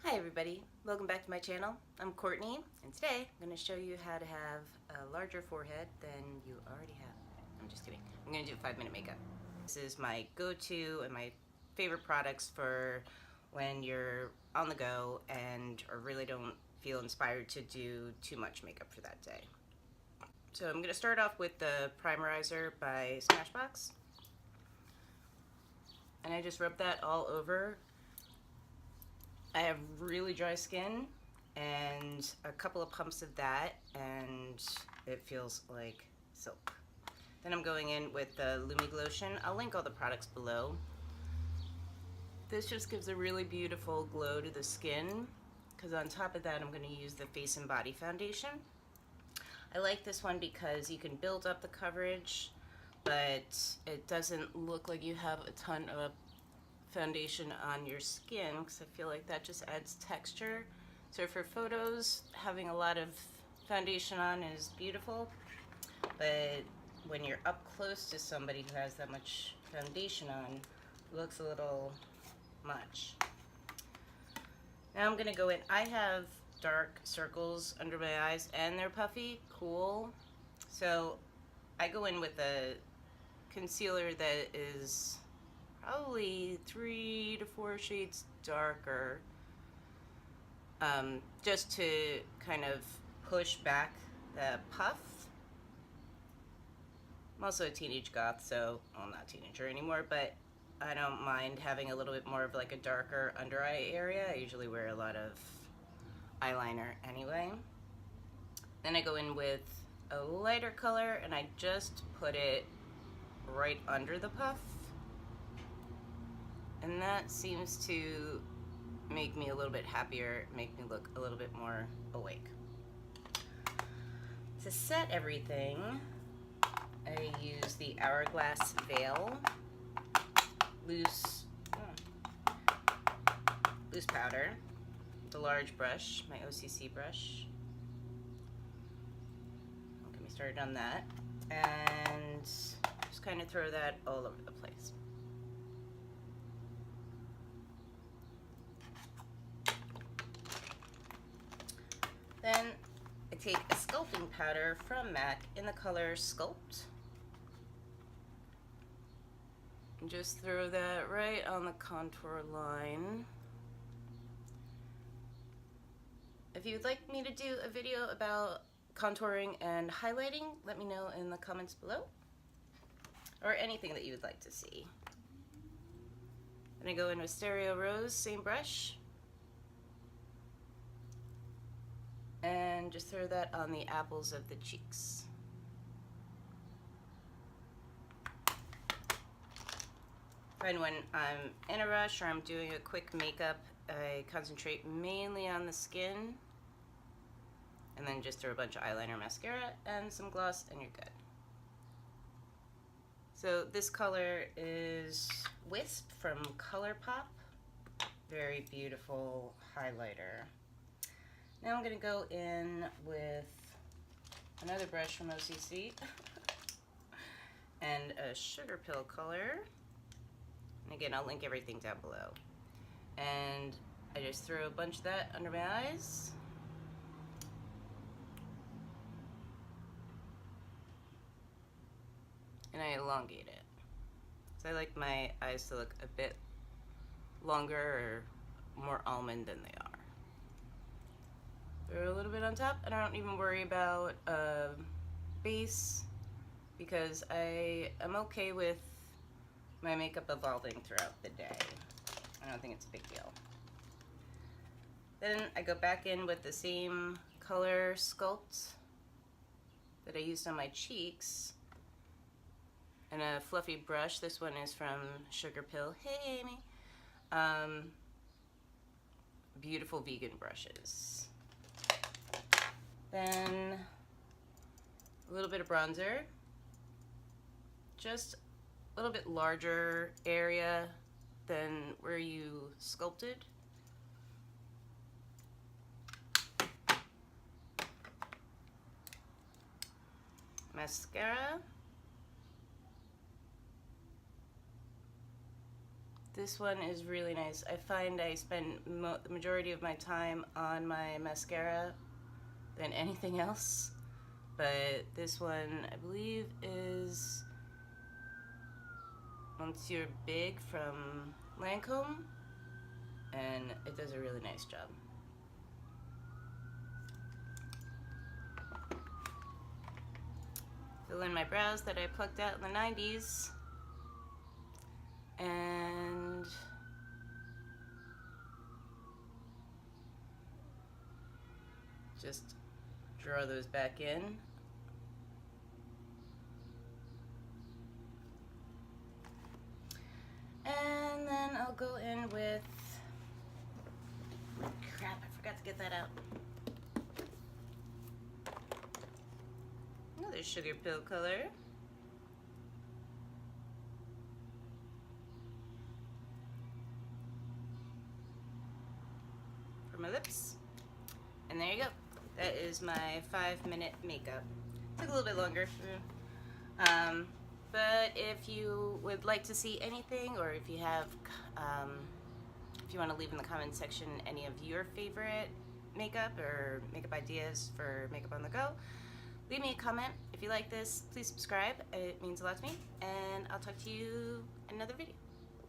Hi everybody, welcome back to my channel. I'm Courtney, and today I'm going to show you how to have a larger forehead than you already have. I'm just kidding. I'm going to do 5-minute makeup. This is my go-to and my favorite products for when you're on the go and or really don't feel inspired to do too much makeup for that day. So I'm going to start off with the Primerizer by Smashbox. And I just rub that all over. I have really dry skin and a couple of pumps of that and it feels like silk. Then I'm going in with the Lumi Glotion. I'll link all the products below. This just gives a really beautiful glow to the skin because on top of that I'm going to use the Face and Body Foundation. I like this one because you can build up the coverage but it doesn't look like you have a ton of foundation on your skin because I feel like that just adds texture. So for photos, having a lot of foundation on is beautiful, but when you're up close to somebody who has that much foundation on, it looks a little much. Now I'm gonna go in. I have dark circles under my eyes and they're puffy. Cool. So I go in with a concealer that is probably 3 to 4 shades darker, just to kind of push back the puff. I'm also a teenage goth, so well, I'm not a teenager anymore, but I don't mind having a little bit more of like a darker under eye area. I usually wear a lot of eyeliner anyway. Then I go in with a lighter color and I just put it right under the puff. And that seems to make me a little bit happier, make me look a little bit more awake. To set everything, I use the Hourglass Veil loose powder, the large brush, my OCC brush. Don't get me started on that. And just kind of throw that all over the place. Then I take a sculpting powder from MAC in the color Sculpt and just throw that right on the contour line. If you'd like me to do a video about contouring and highlighting, let me know in the comments below, or anything that you would like to see. Then I go in with Stereo Rose, same brush, and just throw that on the apples of the cheeks. And when I'm in a rush or I'm doing a quick makeup, I concentrate mainly on the skin and then just throw a bunch of eyeliner, mascara, and some gloss and you're good. So this color is Wisp from Colourpop. Very beautiful highlighter. Now I'm going to go in with another brush from OCC and a Sugarpill color. And again, I'll link everything down below. And I just throw a bunch of that under my eyes. And I elongate it. So I like my eyes to look a bit longer or more almond than they are. Throw a little bit on top, and I don't even worry about base because I am okay with my makeup evolving throughout the day. I don't think it's a big deal. Then I go back in with the same color Sculpt that I used on my cheeks and a fluffy brush. This one is from Sugarpill. Hey, Amy. Beautiful vegan brushes. Then a little bit of bronzer, just a little bit larger area than where you sculpted. Mascara. This one is really nice. I find I spend the majority of my time on my mascara than anything else. But this one, I believe, is Monsieur Big from Lancome. And it does a really nice job. Fill in my brows that I plucked out in the 90s. And just draw those back in. And then I'll go in with, crap, I forgot to get that out. Another Sugarpill color. For my lips. And there you go. That is my 5-minute makeup. Took a little bit longer. But if you would like to see anything, or if you have, if you want to leave in the comment section any of your favorite makeup or makeup ideas for makeup on the go, leave me a comment. If you like this, please subscribe. It means a lot to me. And I'll talk to you in another video.